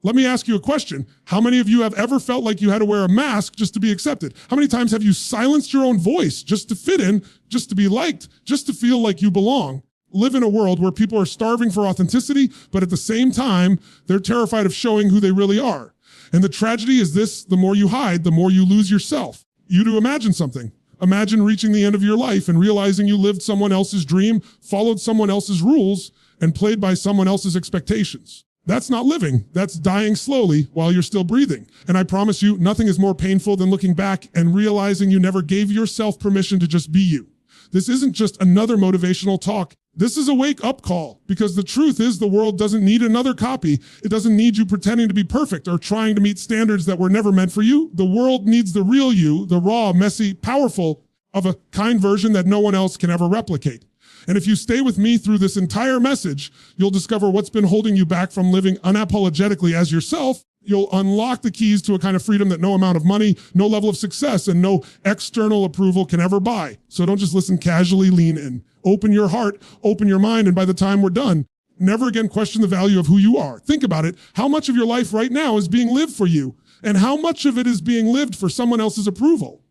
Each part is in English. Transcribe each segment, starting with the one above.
Let me ask you a question. How many of you have ever felt like you had to wear a mask just to be accepted? How many times have you silenced your own voice just to fit in, just to be liked, just to feel like you belong? Live in a world where people are starving for authenticity, but at the same time, they're terrified of showing who they really are. And the tragedy is this: the more you hide, the more you lose yourself. You do imagine something. Imagine reaching the end of your life and realizing you lived someone else's dream, followed someone else's rules, and played by someone else's expectations. That's not living. That's dying slowly while you're still breathing. And I promise you, nothing is more painful than looking back and realizing you never gave yourself permission to just be you. This isn't just another motivational talk. This is a wake-up call, because the truth is the world doesn't need another copy. It doesn't need you pretending to be perfect or trying to meet standards that were never meant for you. The world needs the real you, the raw, messy, powerful, of a kind version that no one else can ever replicate. And if you stay with me through this entire message, you'll discover what's been holding you back from living unapologetically as yourself. You'll unlock the keys to a kind of freedom that no amount of money, no level of success, and no external approval can ever buy. So don't just listen casually, lean in. Open your heart, open your mind, and by the time we're done, never again question the value of who you are. Think about it. How much of your life right now is being lived for you? And how much of it is being lived for someone else's approval?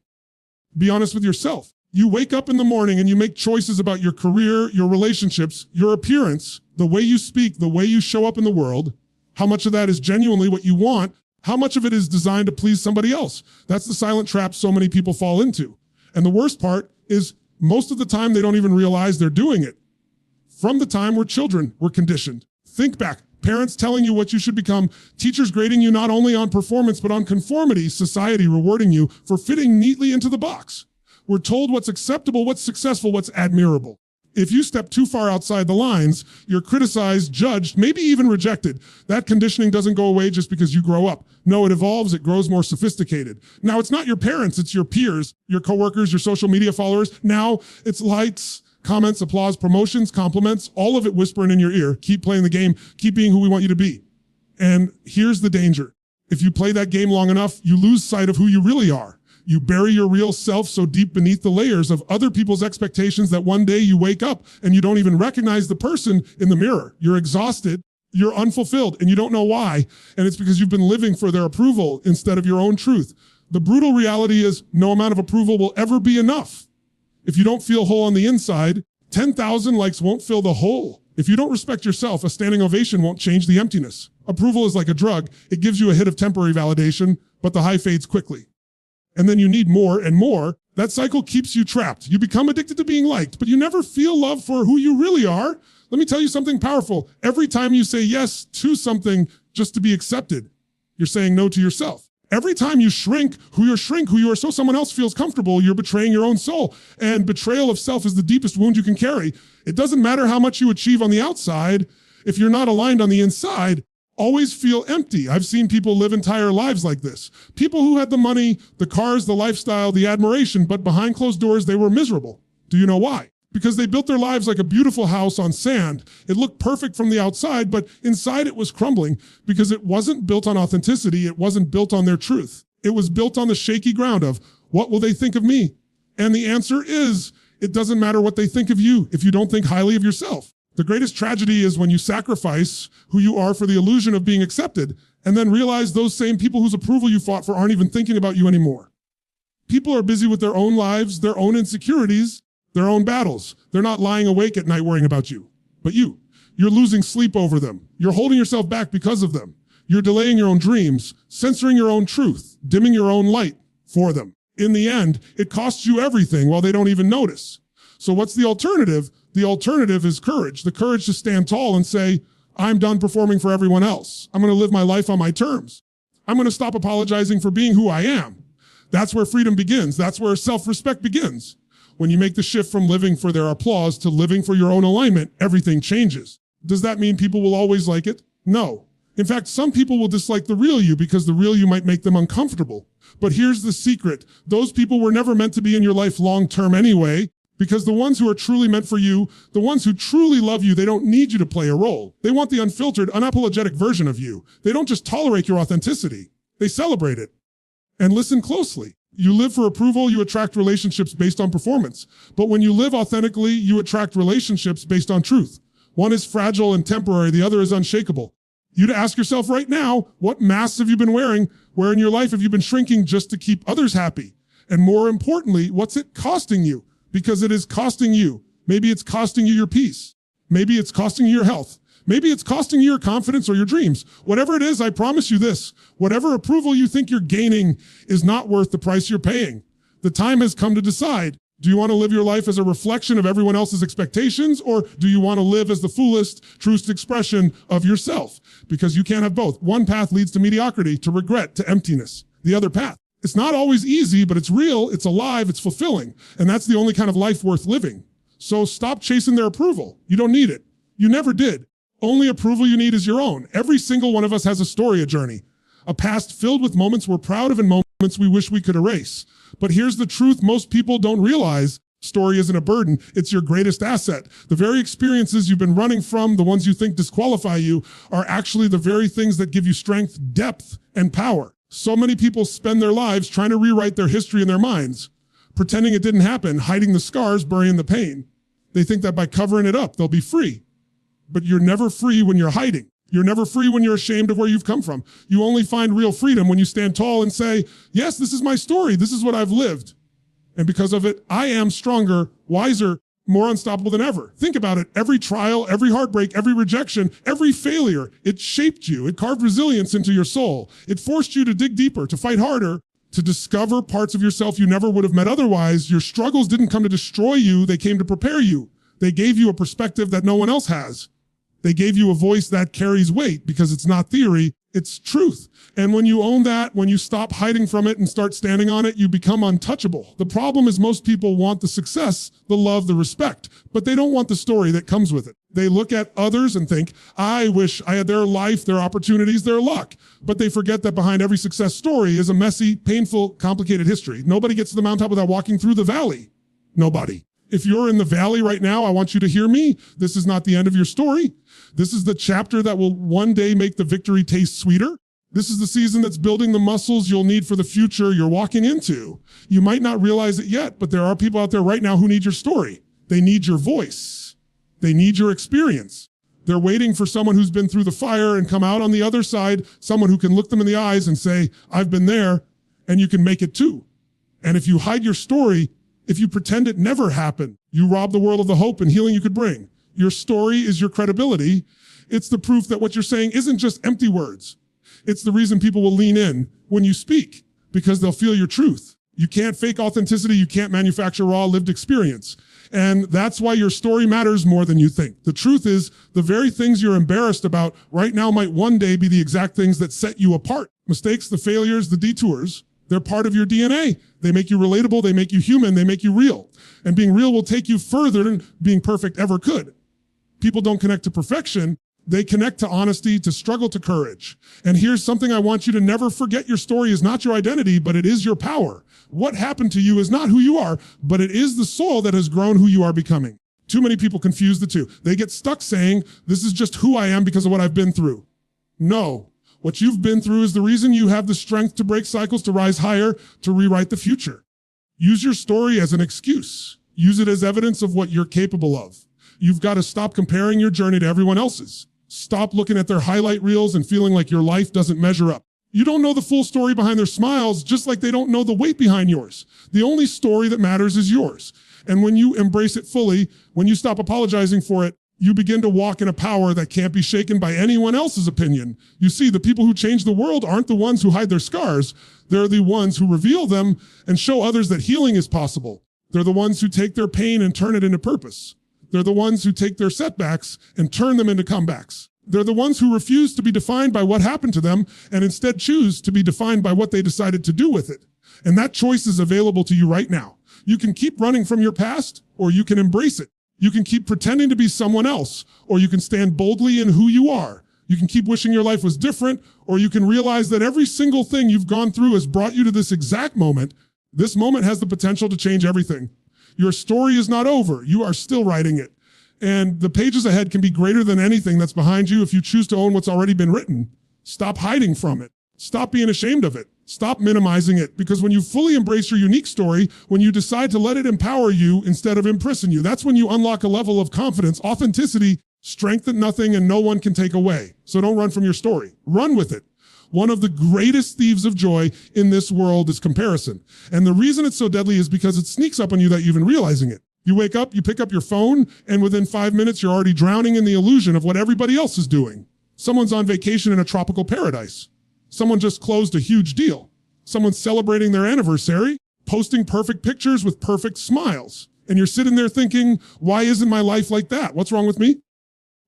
Be honest with yourself. You wake up in the morning and you make choices about your career, your relationships, your appearance, the way you speak, the way you show up in the world. How much of that is genuinely what you want? How much of it is designed to please somebody else? That's the silent trap so many people fall into. And the worst part is most of the time they don't even realize they're doing it. From the time we're children, we're conditioned. Think back. Parents telling you what you should become, teachers grading you not only on performance, but on conformity, society rewarding you for fitting neatly into the box. We're told what's acceptable, what's successful, what's admirable. If you step too far outside the lines, you're criticized, judged, maybe even rejected. That conditioning doesn't go away just because you grow up. No, it evolves, it grows more sophisticated. Now, it's not your parents, it's your peers, your coworkers, your social media followers. Now, it's likes, comments, applause, promotions, compliments, all of it whispering in your ear. Keep playing the game, keep being who we want you to be. And here's the danger. If you play that game long enough, you lose sight of who you really are. You bury your real self so deep beneath the layers of other people's expectations that one day you wake up and you don't even recognize the person in the mirror. You're exhausted, you're unfulfilled, and you don't know why. And it's because you've been living for their approval instead of your own truth. The brutal reality is no amount of approval will ever be enough. If you don't feel whole on the inside, 10,000 likes won't fill the hole. If you don't respect yourself, a standing ovation won't change the emptiness. Approval is like a drug. It gives you a hit of temporary validation, but the high fades quickly. And then you need more and more. That cycle keeps you trapped. You become addicted to being liked, but you never feel love for who you really are. Let me tell you something powerful. Every time you say yes to something just to be accepted, you're saying no to yourself. Every time you shrink who you are so someone else feels comfortable, you're betraying your own soul. And betrayal of self is the deepest wound you can carry. It doesn't matter how much you achieve on the outside. If you're not aligned on the inside, always feel empty. I've seen people live entire lives like this. People who had the money, the cars, the lifestyle, the admiration, but behind closed doors, they were miserable. Do you know why? Because they built their lives like a beautiful house on sand. It looked perfect from the outside, but inside it was crumbling because it wasn't built on authenticity. It wasn't built on their truth. It was built on the shaky ground of, what will they think of me? And the answer is, it doesn't matter what they think of you if you don't think highly of yourself. The greatest tragedy is when you sacrifice who you are for the illusion of being accepted and then realize those same people whose approval you fought for aren't even thinking about you anymore. People are busy with their own lives, their own insecurities, their own battles. They're not lying awake at night worrying about you, but you. You're losing sleep over them. You're holding yourself back because of them. You're delaying your own dreams, censoring your own truth, dimming your own light for them. In the end, it costs you everything while they don't even notice. So what's the alternative? The alternative is courage. The courage to stand tall and say, I'm done performing for everyone else. I'm going to live my life on my terms. I'm going to stop apologizing for being who I am. That's where freedom begins. That's where self-respect begins. When you make the shift from living for their applause to living for your own alignment, everything changes. Does that mean people will always like it? No. In fact, some people will dislike the real you because the real you might make them uncomfortable. But here's the secret. Those people were never meant to be in your life long-term anyway. Because the ones who are truly meant for you, the ones who truly love you, they don't need you to play a role. They want the unfiltered, unapologetic version of you. They don't just tolerate your authenticity. They celebrate it. And listen closely. You live for approval, you attract relationships based on performance. But when you live authentically, you attract relationships based on truth. One is fragile and temporary, the other is unshakable. You to ask yourself right now, what masks have you been wearing? Where in your life have you been shrinking just to keep others happy? And more importantly, what's it costing you? Because it is costing you. Maybe it's costing you your peace. Maybe it's costing you your health. Maybe it's costing you your confidence or your dreams. Whatever it is, I promise you this. Whatever approval you think you're gaining is not worth the price you're paying. The time has come to decide. Do you want to live your life as a reflection of everyone else's expectations, or do you want to live as the fullest, truest expression of yourself? Because you can't have both. One path leads to mediocrity, to regret, to emptiness. The other path. It's not always easy, but it's real, it's alive, it's fulfilling. And that's the only kind of life worth living. So stop chasing their approval. You don't need it. You never did. Only approval you need is your own. Every single one of us has a story, a journey. A past filled with moments we're proud of and moments we wish we could erase. But here's the truth most people don't realize. Story isn't a burden. It's your greatest asset. The very experiences you've been running from, the ones you think disqualify you, are actually the very things that give you strength, depth, and power. So many people spend their lives trying to rewrite their history in their minds, pretending it didn't happen, hiding the scars, burying the pain. They think that by covering it up, they'll be free. But you're never free when you're hiding. You're never free when you're ashamed of where you've come from. You only find real freedom when you stand tall and say, yes, this is my story. This is what I've lived. And because of it, I am stronger, wiser, more unstoppable than ever. Think about it. Every trial, every heartbreak, every rejection, every failure, it shaped you. It carved resilience into your soul. It forced you to dig deeper, to fight harder, to discover parts of yourself you never would have met otherwise. Your struggles didn't come to destroy you. They came to prepare you. They gave you a perspective that no one else has. They gave you a voice that carries weight because it's not theory, it's truth. And when you own that, when you stop hiding from it and start standing on it, you become untouchable. The problem is most people want the success, the love, the respect, but they don't want the story that comes with it. They look at others and think, I wish I had their life, their opportunities, their luck. But they forget that behind every success story is a messy, painful, complicated history. Nobody gets to the mountaintop without walking through the valley. Nobody. If you're in the valley right now, I want you to hear me. This is not the end of your story. This is the chapter that will one day make the victory taste sweeter. This is the season that's building the muscles you'll need for the future you're walking into. You might not realize it yet, but there are people out there right now who need your story. They need your voice. They need your experience. They're waiting for someone who's been through the fire and come out on the other side, someone who can look them in the eyes and say, I've been there, and you can make it too. And if you hide your story, if you pretend it never happened, you rob the world of the hope and healing you could bring. Your story is your credibility. It's the proof that what you're saying isn't just empty words. It's the reason people will lean in when you speak, because they'll feel your truth. You can't fake authenticity. You can't manufacture raw lived experience. And that's why your story matters more than you think. The truth is, the very things you're embarrassed about right now might one day be the exact things that set you apart. Mistakes, the failures, the detours, they're part of your DNA. They make you relatable, they make you human, they make you real. And being real will take you further than being perfect ever could. People don't connect to perfection, they connect to honesty, to struggle, to courage. And here's something I want you to never forget. Your story is not your identity, but it is your power. What happened to you is not who you are, but it is the soul that has grown who you are becoming. Too many people confuse the two. They get stuck saying, this is just who I am because of what I've been through. No. What you've been through is the reason you have the strength to break cycles, to rise higher, to rewrite the future. Use your story as an excuse. Use it as evidence of what you're capable of. You've got to stop comparing your journey to everyone else's. Stop looking at their highlight reels and feeling like your life doesn't measure up. You don't know the full story behind their smiles, just like they don't know the weight behind yours. The only story that matters is yours. And when you embrace it fully, when you stop apologizing for it, you begin to walk in a power that can't be shaken by anyone else's opinion. You see, the people who change the world aren't the ones who hide their scars. They're the ones who reveal them and show others that healing is possible. They're the ones who take their pain and turn it into purpose. They're the ones who take their setbacks and turn them into comebacks. They're the ones who refuse to be defined by what happened to them and instead choose to be defined by what they decided to do with it. And that choice is available to you right now. You can keep running from your past, or you can embrace it. You can keep pretending to be someone else, or you can stand boldly in who you are. You can keep wishing your life was different, or you can realize that every single thing you've gone through has brought you to this exact moment. This moment has the potential to change everything. Your story is not over. You are still writing it. And the pages ahead can be greater than anything that's behind you if you choose to own what's already been written. Stop hiding from it. Stop being ashamed of it. Stop minimizing it, because when you fully embrace your unique story, when you decide to let it empower you instead of imprison you, that's when you unlock a level of confidence, authenticity, strength that nothing and no one can take away. So don't run from your story. Run with it. One of the greatest thieves of joy in this world is comparison. And the reason it's so deadly is because it sneaks up on you without you even realizing it. You wake up, you pick up your phone, and within 5 minutes, you're already drowning in the illusion of what everybody else is doing. Someone's on vacation in a tropical paradise. Someone just closed a huge deal. Someone's celebrating their anniversary, posting perfect pictures with perfect smiles. And you're sitting there thinking, why isn't my life like that? What's wrong with me?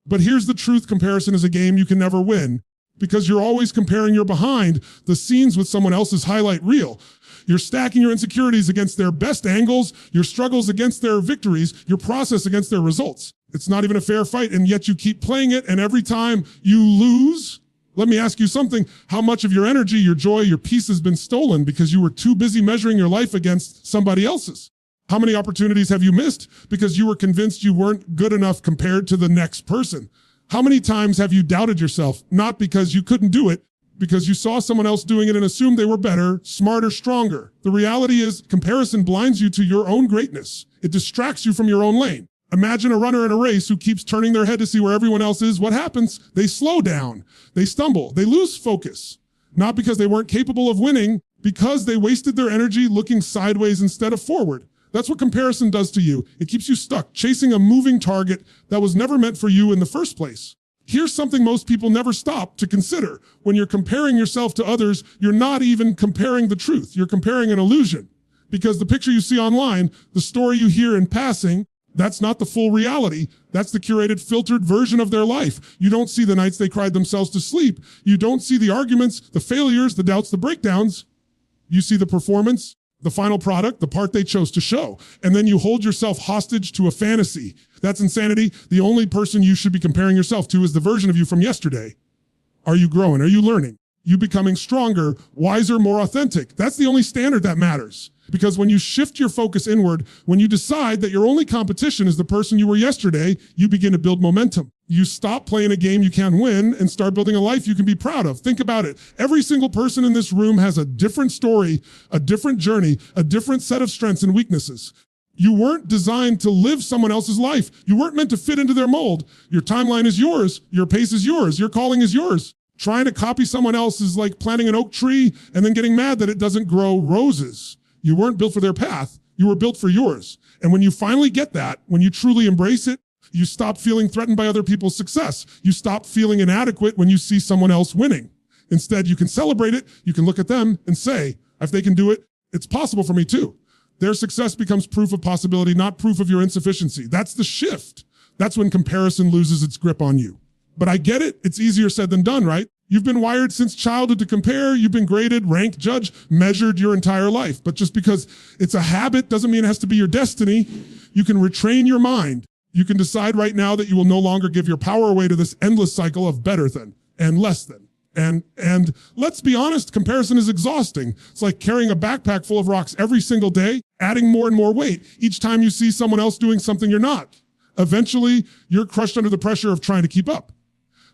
But here's the truth, comparison is a game you can never win, because you're always comparing your behind the scenes with someone else's highlight reel. You're stacking your insecurities against their best angles, your struggles against their victories, your process against their results. It's not even a fair fight, and yet you keep playing it, and every time you lose, let me ask you something. How much of your energy, your joy, your peace has been stolen because you were too busy measuring your life against somebody else's? How many opportunities have you missed because you were convinced you weren't good enough compared to the next person? How many times have you doubted yourself, not because you couldn't do it, because you saw someone else doing it and assumed they were better, smarter, stronger? The reality is comparison blinds you to your own greatness. It distracts you from your own lane. Imagine a runner in a race who keeps turning their head to see where everyone else is. What happens? They slow down, they stumble, they lose focus. Not because they weren't capable of winning, because they wasted their energy looking sideways instead of forward. That's what comparison does to you. It keeps you stuck, chasing a moving target that was never meant for you in the first place. Here's something most people never stop to consider. When you're comparing yourself to others, you're not even comparing the truth. You're comparing an illusion. Because the picture you see online, the story you hear in passing, that's not the full reality. That's the curated, filtered version of their life. You don't see the nights they cried themselves to sleep. You don't see the arguments, the failures, the doubts, the breakdowns. You see the performance, the final product, the part they chose to show. And then you hold yourself hostage to a fantasy. That's insanity. The only person you should be comparing yourself to is the version of you from yesterday. Are you growing? Are you learning? You becoming stronger, wiser, more authentic? That's the only standard that matters. Because when you shift your focus inward, when you decide that your only competition is the person you were yesterday, you begin to build momentum. You stop playing a game you can't win and start building a life you can be proud of. Think about it. Every single person in this room has a different story, a different journey, a different set of strengths and weaknesses. You weren't designed to live someone else's life. You weren't meant to fit into their mold. Your timeline is yours. Your pace is yours. Your calling is yours. Trying to copy someone else is like planting an oak tree and then getting mad that it doesn't grow roses. You weren't built for their path. You were built for yours. And when you finally get that, when you truly embrace it, you stop feeling threatened by other people's success. You stop feeling inadequate when you see someone else winning. Instead, you can celebrate it. You can look at them and say, if they can do it, it's possible for me too. Their success becomes proof of possibility, not proof of your insufficiency. That's the shift. That's when comparison loses its grip on you. But I get it. It's easier said than done, right? You've been wired since childhood to compare. You've been graded, ranked, judged, measured your entire life. But just because it's a habit doesn't mean it has to be your destiny. You can retrain your mind. You can decide right now that you will no longer give your power away to this endless cycle of better than and less than. And let's be honest, comparison is exhausting. It's like carrying a backpack full of rocks every single day, adding more and more weight each time you see someone else doing something you're not. Eventually, you're crushed under the pressure of trying to keep up.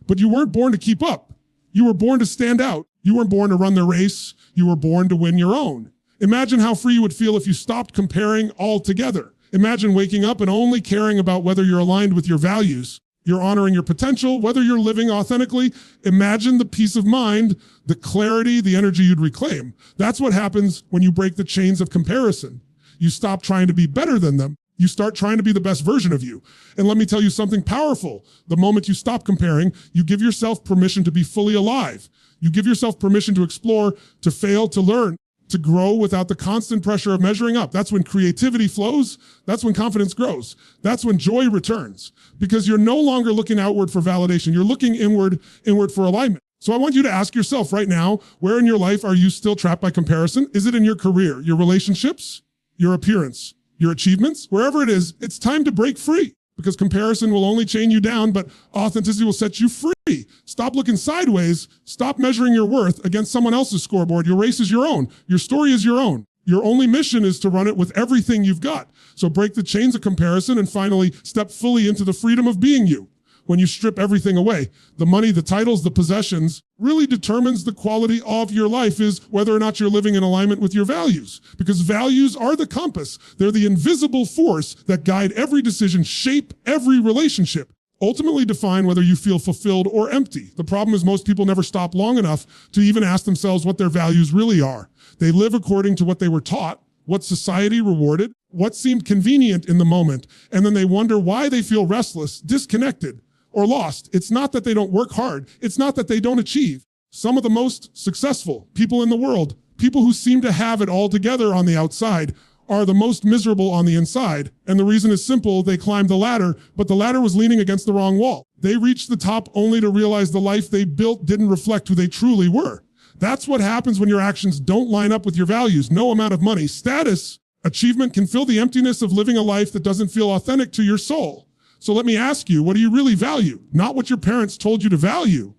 But you weren't born to keep up. You were born to stand out. You weren't born to run the race. You were born to win your own. Imagine how free you would feel if you stopped comparing altogether. Imagine waking up and only caring about whether you're aligned with your values. You're honoring your potential, whether you're living authentically. Imagine the peace of mind, the clarity, the energy you'd reclaim. That's what happens when you break the chains of comparison. You stop trying to be better than them. You start trying to be the best version of you. And let me tell you something powerful. The moment you stop comparing, you give yourself permission to be fully alive. You give yourself permission to explore, to fail, to learn, to grow without the constant pressure of measuring up. That's when creativity flows. That's when confidence grows. That's when joy returns. Because you're no longer looking outward for validation. You're looking inward for alignment. So I want you to ask yourself right now, where in your life are you still trapped by comparison? Is it in your career, your relationships, your appearance, your achievements? Wherever it is, it's time to break free, because comparison will only chain you down, but authenticity will set you free. Stop looking sideways. Stop measuring your worth against someone else's scoreboard. Your race is your own. Your story is your own. Your only mission is to run it with everything you've got. So break the chains of comparison and finally step fully into the freedom of being you. When you strip everything away, the money, the titles, the possessions really determines the quality of your life, is whether or not you're living in alignment with your values. Because values are the compass. They're the invisible force that guide every decision, shape every relationship. ultimately define whether you feel fulfilled or empty. The problem is most people never stop long enough to even ask themselves what their values really are. They live according to what they were taught, what society rewarded, what seemed convenient in the moment, and then they wonder why they feel restless, disconnected, or lost. It's not that they don't work hard. It's not that they don't achieve. Some of the most successful people in the world, people who seem to have it all together on the outside, are the most miserable on the inside. And the reason is simple. They climbed the ladder, but the ladder was leaning against the wrong wall. They reached the top only to realize the life they built didn't reflect who they truly were. That's what happens when your actions don't line up with your values. No amount of money, status, achievement can fill the emptiness of living a life that doesn't feel authentic to your soul. So let me ask you, what do you really value? Not what your parents told you to value,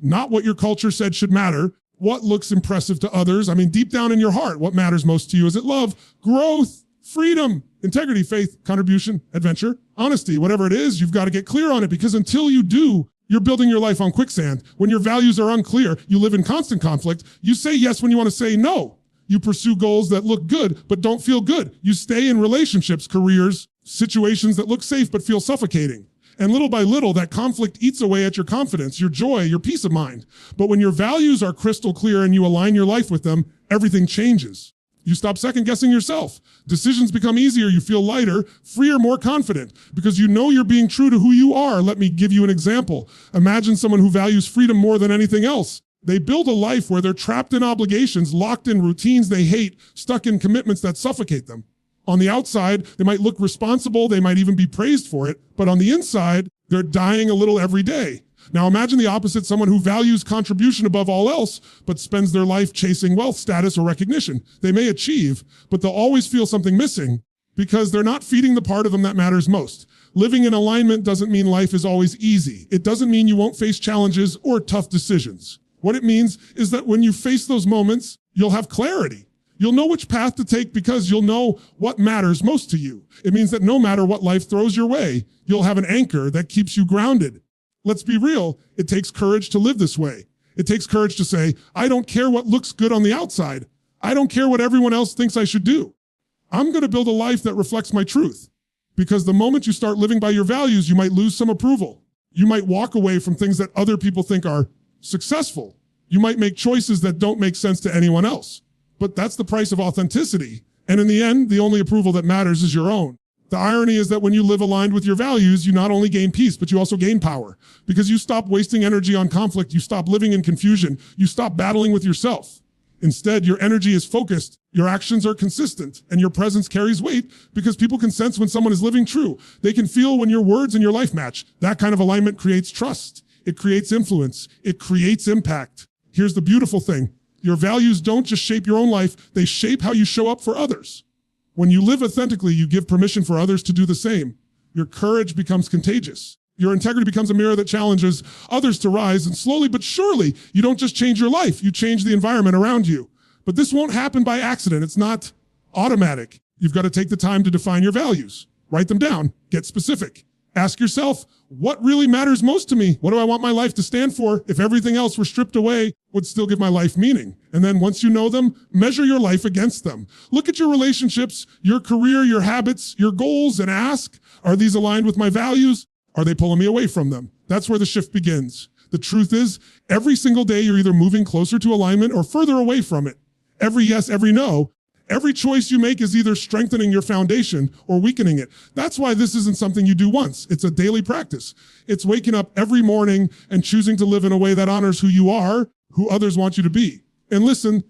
not what your culture said should matter, what looks impressive to others. I mean, deep down in your heart, what matters most to you? Is it love, growth, freedom, integrity, faith, contribution, adventure, honesty? Whatever it is, you've got to get clear on it, because until you do, you're building your life on quicksand. When your values are unclear, you live in constant conflict. You say yes when you want to say no. You pursue goals that look good but don't feel good. You stay in relationships, careers, situations that look safe but feel suffocating. And little by little, that conflict eats away at your confidence, your joy, your peace of mind. But when your values are crystal clear and you align your life with them, everything changes. You stop second guessing yourself. Decisions become easier. You feel lighter, freer, more confident, because you know you're being true to who you are. Let me give you an example. Imagine someone who values freedom more than anything else. They build a life where they're trapped in obligations, locked in routines they hate, stuck in commitments that suffocate them. On the outside, they might look responsible. They might even be praised for it. But on the inside, they're dying a little every day. Now imagine the opposite, someone who values contribution above all else, but spends their life chasing wealth, status, or recognition. They may achieve, but they'll always feel something missing because they're not feeding the part of them that matters most. Living in alignment doesn't mean life is always easy. It doesn't mean you won't face challenges or tough decisions. What it means is that when you face those moments, you'll have clarity. You'll know which path to take because you'll know what matters most to you. It means that no matter what life throws your way, you'll have an anchor that keeps you grounded. Let's be real, it takes courage to live this way. It takes courage to say, I don't care what looks good on the outside. I don't care what everyone else thinks I should do. I'm going to build a life that reflects my truth. Because the moment you start living by your values, you might lose some approval. You might walk away from things that other people think are successful. You might make choices that don't make sense to anyone else. But that's the price of authenticity. And in the end, the only approval that matters is your own. The irony is that when you live aligned with your values, you not only gain peace, but you also gain power. Because you stop wasting energy on conflict, you stop living in confusion, you stop battling with yourself. Instead, your energy is focused, your actions are consistent, and your presence carries weight because people can sense when someone is living true. They can feel when your words and your life match. That kind of alignment creates trust. It creates influence. It creates impact. Here's the beautiful thing. Your values don't just shape your own life, they shape how you show up for others. When you live authentically, you give permission for others to do the same. Your courage becomes contagious. Your integrity becomes a mirror that challenges others to rise, and slowly but surely, you don't just change your life, you change the environment around you. But this won't happen by accident. It's not automatic. You've got to take the time to define your values. Write them down. Get specific. Ask yourself, what really matters most to me? What do I want my life to stand for? If everything else were stripped away, would still give my life meaning? And then once you know them, measure your life against them. Look at your relationships, your career, your habits, your goals, and ask, are these aligned with my values? Are they pulling me away from them? That's where the shift begins. The truth is, every single day you're either moving closer to alignment or further away from it. Every yes, every no. Every choice you make is either strengthening your foundation or weakening it. That's why this isn't something you do once. It's a daily practice. It's waking up every morning and choosing to live in a way that honors who you are, who others want you to be. And listen,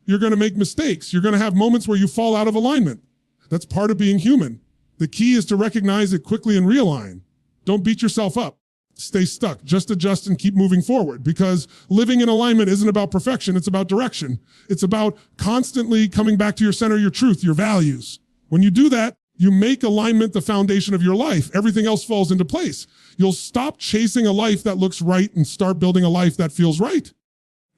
you're going to make mistakes. You're going to have moments where you fall out of alignment. That's part of being human. The key is to recognize it quickly and realign. Don't beat yourself up. Stay stuck. Just adjust and keep moving forward, because living in alignment isn't about perfection. It's about direction. It's about constantly coming back to your center, your truth, your values. When you do that, you make alignment the foundation of your life. Everything else falls into place. You'll stop chasing a life that looks right and start building a life that feels right.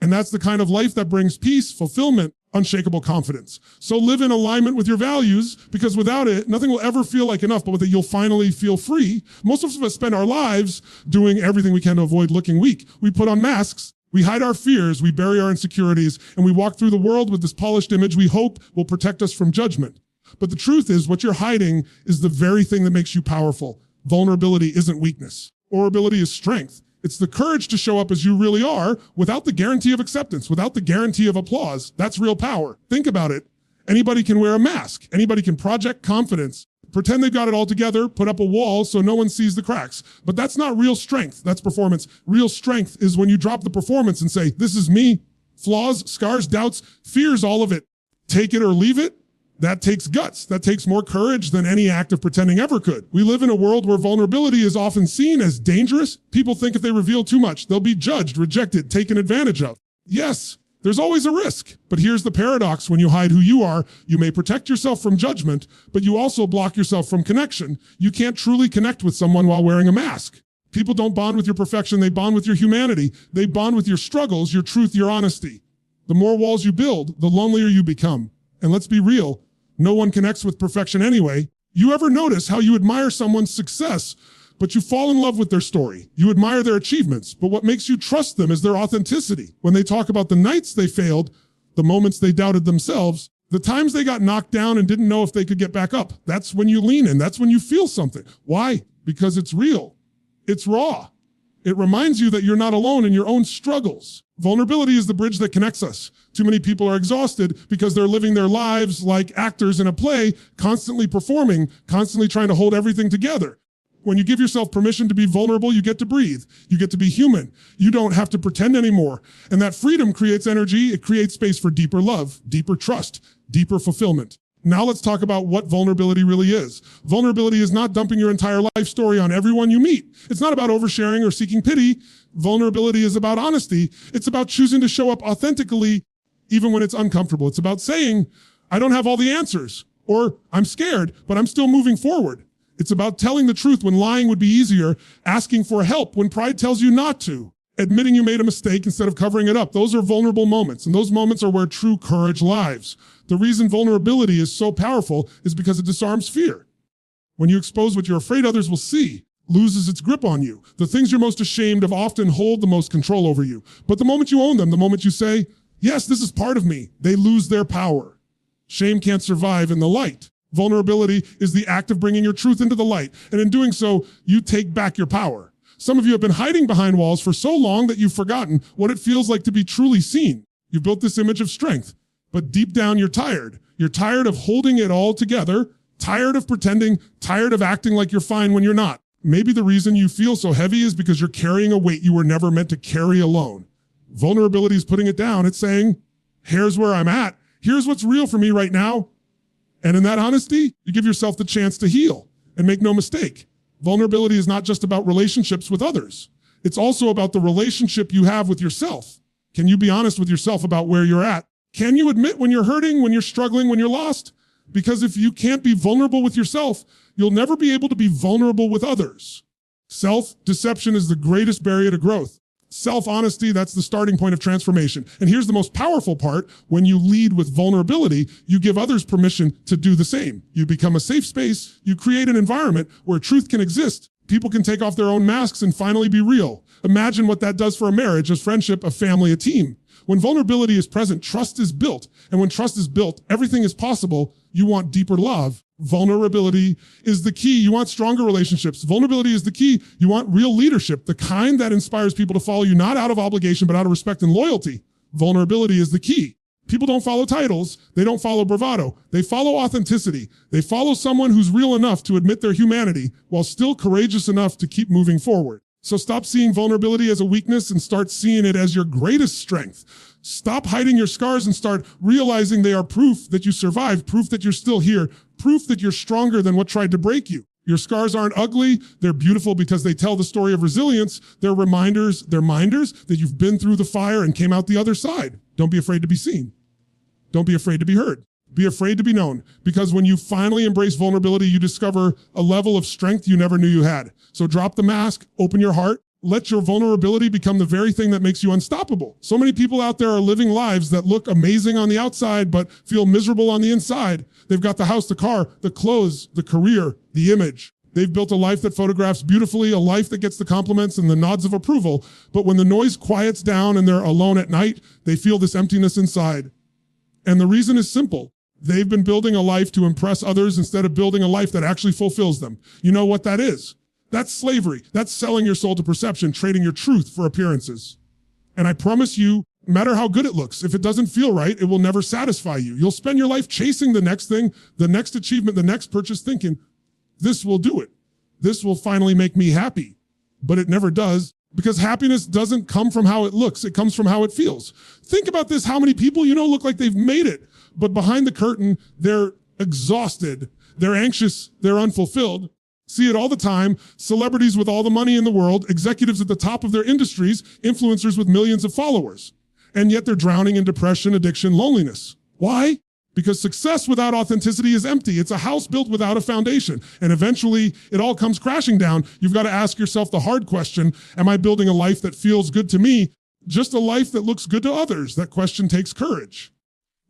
And that's the kind of life that brings peace, fulfillment, unshakable confidence. So live in alignment with your values, because without it, nothing will ever feel like enough, but with it, you'll finally feel free. Most of us spend our lives doing everything we can to avoid looking weak. We put on masks, we hide our fears, we bury our insecurities, and we walk through the world with this polished image we hope will protect us from judgment. But the truth is, what you're hiding is the very thing that makes you powerful. Vulnerability isn't weakness. Vulnerability is strength. It's the courage to show up as you really are without the guarantee of acceptance, without the guarantee of applause. That's real power. Think about it. Anybody can wear a mask. Anybody can project confidence, pretend they've got it all together, put up a wall so no one sees the cracks. But that's not real strength. That's performance. Real strength is when you drop the performance and say, this is me. Flaws, scars, doubts, fears, all of it. Take it or leave it. That takes guts. That takes more courage than any act of pretending ever could. We live in a world where vulnerability is often seen as dangerous. People think if they reveal too much, they'll be judged, rejected, taken advantage of. Yes, there's always a risk. But here's the paradox. When you hide who you are, you may protect yourself from judgment, but you also block yourself from connection. You can't truly connect with someone while wearing a mask. People don't bond with your perfection. They bond with your humanity. They bond with your struggles, your truth, your honesty. The more walls you build, the lonelier you become. And let's be real. No one connects with perfection anyway. You ever notice how you admire someone's success, but you fall in love with their story? You admire their achievements, but what makes you trust them is their authenticity. When they talk about the nights they failed, the moments they doubted themselves, the times they got knocked down and didn't know if they could get back up, that's when you lean in. That's when you feel something. Why? Because it's real. It's raw. It reminds you that you're not alone in your own struggles. Vulnerability is the bridge that connects us. Too many people are exhausted because they're living their lives like actors in a play, constantly performing, constantly trying to hold everything together. When you give yourself permission to be vulnerable, you get to breathe. You get to be human. You don't have to pretend anymore. And that freedom creates energy. It creates space for deeper love, deeper trust, deeper fulfillment. Now let's talk about what vulnerability really is. Vulnerability is not dumping your entire life story on everyone you meet. It's not about oversharing or seeking pity. Vulnerability is about honesty. It's about choosing to show up authentically, even when it's uncomfortable. It's about saying, I don't have all the answers, or I'm scared, but I'm still moving forward. It's about telling the truth when lying would be easier, asking for help when pride tells you not to, admitting you made a mistake instead of covering it up. Those are vulnerable moments, and those moments are where true courage lies. The reason vulnerability is so powerful is because it disarms fear. When you expose what you're afraid others will see, loses its grip on you. The things you're most ashamed of often hold the most control over you. But the moment you own them, the moment you say, yes, this is part of me, they lose their power. Shame can't survive in the light. Vulnerability is the act of bringing your truth into the light. And in doing so, you take back your power. Some of you have been hiding behind walls for so long that you've forgotten what it feels like to be truly seen. You've built this image of strength, but deep down you're tired. You're tired of holding it all together, tired of pretending, tired of acting like you're fine when you're not. Maybe the reason you feel so heavy is because you're carrying a weight you were never meant to carry alone. Vulnerability is putting it down. It's saying, here's where I'm at. Here's what's real for me right now. And in that honesty, you give yourself the chance to heal. And make no mistake, vulnerability is not just about relationships with others. It's also about the relationship you have with yourself. Can you be honest with yourself about where you're at? Can you admit when you're hurting, when you're struggling, when you're lost? Because if you can't be vulnerable with yourself, you'll never be able to be vulnerable with others. Self-deception is the greatest barrier to growth. Self-honesty, that's the starting point of transformation. And here's the most powerful part. When you lead with vulnerability, you give others permission to do the same. You become a safe space. You create an environment where truth can exist. People can take off their own masks and finally be real. Imagine what that does for a marriage, a friendship, a family, a team. When vulnerability is present, trust is built. And when trust is built, everything is possible. You want deeper love. Vulnerability is the key. You want stronger relationships. Vulnerability is the key. You want real leadership, the kind that inspires people to follow you, not out of obligation, but out of respect and loyalty. Vulnerability is the key. People don't follow titles. They don't follow bravado. They follow authenticity. They follow someone who's real enough to admit their humanity while still courageous enough to keep moving forward. So stop seeing vulnerability as a weakness and start seeing it as your greatest strength. Stop hiding your scars and start realizing they are proof that you survived, proof that you're still here, proof that you're stronger than what tried to break you. Your scars aren't ugly. They're beautiful because they tell the story of resilience. They're reminders, they're minders that you've been through the fire and came out the other side. Don't be afraid to be seen. Don't be afraid to be heard. Be afraid to be known, because when you finally embrace vulnerability, you discover a level of strength you never knew you had. So drop the mask, open your heart, let your vulnerability become the very thing that makes you unstoppable. So many people out there are living lives that look amazing on the outside, but feel miserable on the inside. They've got the house, the car, the clothes, the career, the image. They've built a life that photographs beautifully, a life that gets the compliments and the nods of approval. But when the noise quiets down and they're alone at night, they feel this emptiness inside. And the reason is simple. They've been building a life to impress others instead of building a life that actually fulfills them. You know what that is? That's slavery. That's selling your soul to perception, trading your truth for appearances. And I promise you, no matter how good it looks, if it doesn't feel right, it will never satisfy you. You'll spend your life chasing the next thing, the next achievement, the next purchase, thinking, this will do it. This will finally make me happy. But it never does, because happiness doesn't come from how it looks. It comes from how it feels. Think about this. How many people you know look like they've made it, but behind the curtain, they're exhausted, they're anxious, they're unfulfilled. See it all the time. Celebrities with all the money in the world, executives at the top of their industries, influencers with millions of followers. And yet they're drowning in depression, addiction, loneliness. Why? Because success without authenticity is empty. It's a house built without a foundation. And eventually it all comes crashing down. You've got to ask yourself the hard question, am I building a life that feels good to me? Just a life that looks good to others? That question takes courage.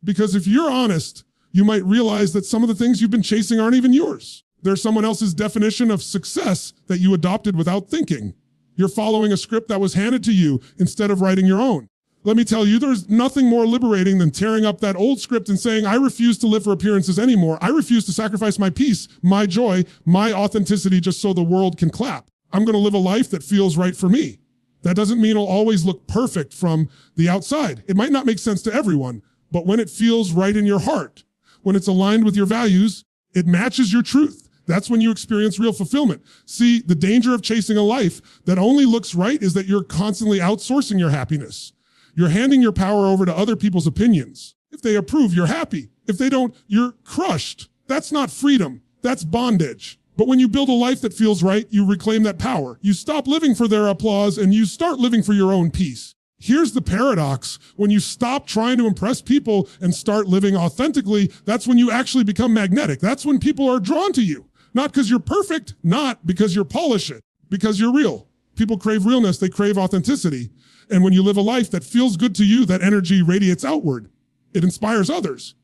Because if you're honest, you might realize that some of the things you've been chasing aren't even yours. They're someone else's definition of success that you adopted without thinking. You're following a script that was handed to you instead of writing your own. Let me tell you, there's nothing more liberating than tearing up that old script and saying, I refuse to live for appearances anymore. I refuse to sacrifice my peace, my joy, my authenticity just so the world can clap. I'm going to live a life that feels right for me. That doesn't mean it'll always look perfect from the outside. It might not make sense to everyone, but when it feels right in your heart, when it's aligned with your values, it matches your truth. That's when you experience real fulfillment. See, the danger of chasing a life that only looks right is that you're constantly outsourcing your happiness. You're handing your power over to other people's opinions. If they approve, you're happy. If they don't, you're crushed. That's not freedom. That's bondage. But when you build a life that feels right, you reclaim that power. You stop living for their applause and you start living for your own peace. Here's the paradox. When you stop trying to impress people and start living authentically, that's when you actually become magnetic. That's when people are drawn to you. Not because you're perfect, not because you're polished, because you're real. People crave realness, they crave authenticity. And when you live a life that feels good to you, that energy radiates outward. It inspires others.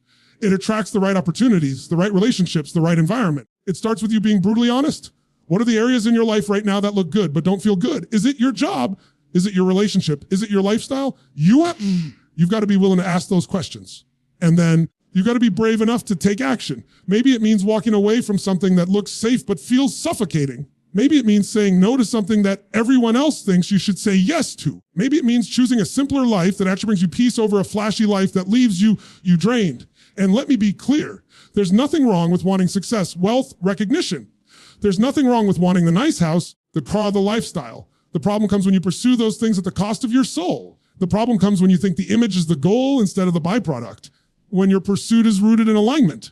It attracts the right opportunities, the right relationships, the right environment. It starts with you being brutally honest. What are the areas in your life right now that look good but don't feel good? Is it your job? Is it your relationship? Is it your lifestyle? You've got to be willing to ask those questions. And then you've got to be brave enough to take action. Maybe it means walking away from something that looks safe but feels suffocating. Maybe it means saying no to something that everyone else thinks you should say yes to. Maybe it means choosing a simpler life that actually brings you peace over a flashy life that leaves you drained. And let me be clear, there's nothing wrong with wanting success, wealth, recognition. There's nothing wrong with wanting the nice house, the car, the lifestyle. The problem comes when you pursue those things at the cost of your soul. The problem comes when you think the image is the goal instead of the byproduct. When your pursuit is rooted in alignment.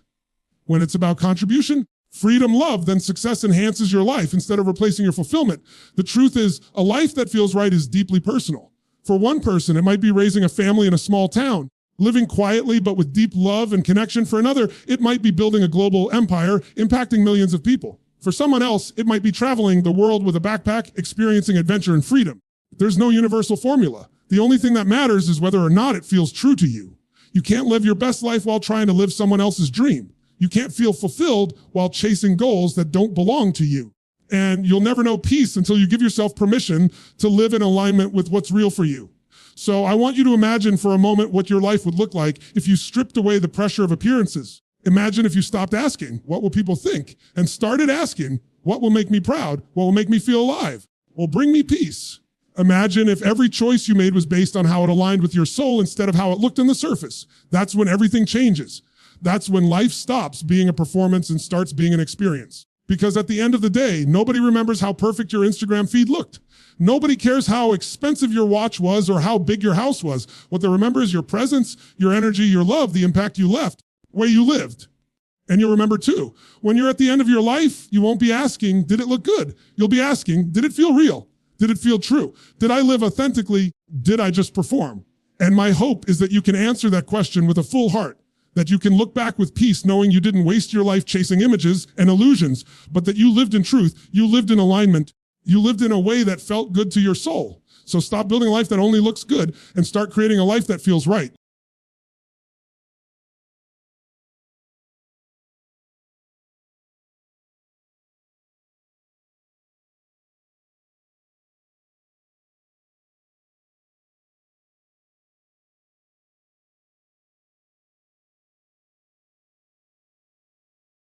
When it's about contribution, freedom, love, then success enhances your life instead of replacing your fulfillment. The truth is, a life that feels right is deeply personal. For one person, it might be raising a family in a small town, living quietly but with deep love and connection. For another, it might be building a global empire, impacting millions of people. For someone else, it might be traveling the world with a backpack, experiencing adventure and freedom. There's no universal formula. The only thing that matters is whether or not it feels true to you. You can't live your best life while trying to live someone else's dream. You can't feel fulfilled while chasing goals that don't belong to you. And you'll never know peace until you give yourself permission to live in alignment with what's real for you. So I want you to imagine for a moment what your life would look like if you stripped away the pressure of appearances. Imagine if you stopped asking, what will people think? And started asking, what will make me proud? What will make me feel alive? What will bring me peace? Imagine if every choice you made was based on how it aligned with your soul instead of how it looked on the surface. That's when everything changes. That's when life stops being a performance and starts being an experience. Because at the end of the day, nobody remembers how perfect your Instagram feed looked. Nobody cares how expensive your watch was or how big your house was. What they remember is your presence, your energy, your love, the impact you left, the way you lived. And you'll remember too, when you're at the end of your life, you won't be asking, did it look good? You'll be asking, did it feel real? Did it feel true? Did I live authentically? Did I just perform? And my hope is that you can answer that question with a full heart. That you can look back with peace knowing you didn't waste your life chasing images and illusions, but that you lived in truth, you lived in alignment, you lived in a way that felt good to your soul. So stop building a life that only looks good and start creating a life that feels right.